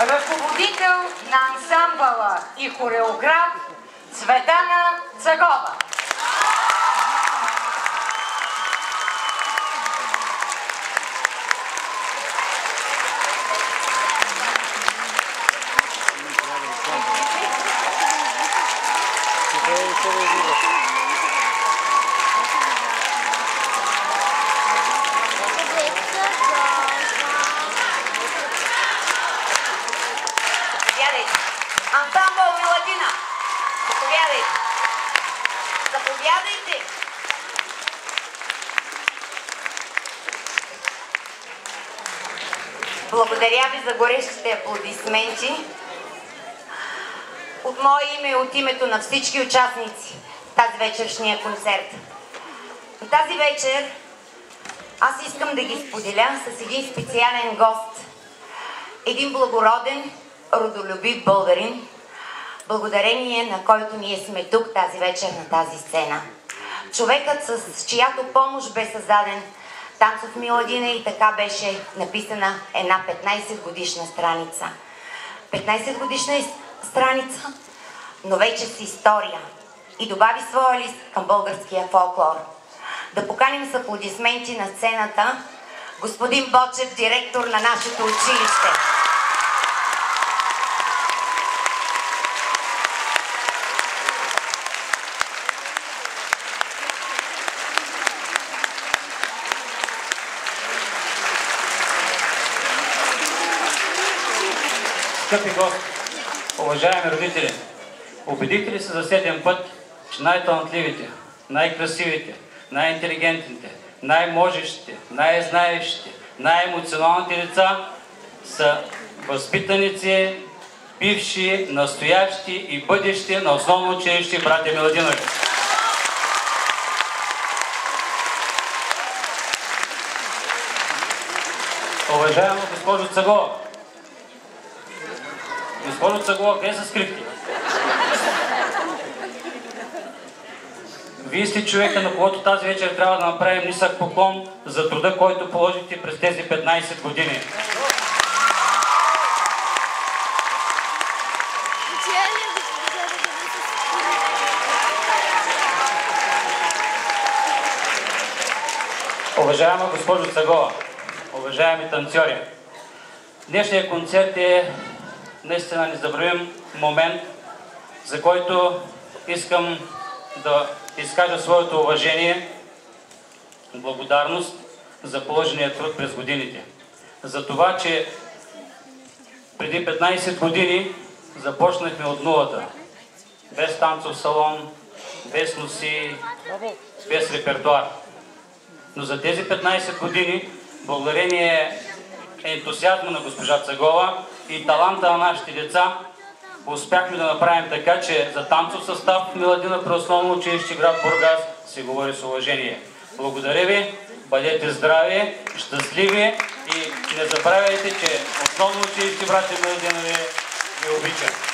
Ръководител на ансамбъла и хореограф Цветана Цагова. Ансамбъл Миладина, заповядайте. Заповядайте. Благодаря ви за горещите аплодисменти. От мое име и от името на всички участници в тази вечершния концерт. Тази вечер аз искам да ги споделя с един специален гост. Един благороден, родолюбив българин, благодарение на който ние сме тук тази вечер на тази сцена. Човекът, с чиято помощ бе създаден Танцов Миладина и така беше написана една 15-годишна страница. 15-годишна страница, но вече с история и добави своя лист към българския фолклор. Да поканим с аплодисменти на сцената господин Бочев, директор на нашето училище. Скъпи гости, уважаеми родители, убедихте ли се за седем път, че най-талантливите, най-красивите, най-интелигентните, най-можещите, най-знаещите, най-емоционалните деца са възпитаници, бивши, настоящи и бъдещи на основно училище братя Миладинови. Уважаема госпожо Цагова, госпожо Цагова, къде са скрипки? Вие сте човека, на когото тази вечер трябва да направим нисък поклон за труда, който положихте през тези 15 години. Уважаема госпожо Цагова, уважаеми танцори, днешният концерт е наистина незабравим момент, за който искам да изкажа своето уважение, благодарност за положения труд през годините. За това, че преди 15 години започнахме от нулата. Без танцов салон, без носи, без репертуар. Но за тези 15 години, благодарение ентусиазма на госпожа Цагова и таланта на нашите деца, успяхме да направим така, че за танцов състав Миладина при основно училище град Бургас се говори с уважение. Благодаря ви, бъдете здрави, щастливи и не забравяйте, че основно училище братя Миладинови ви обича.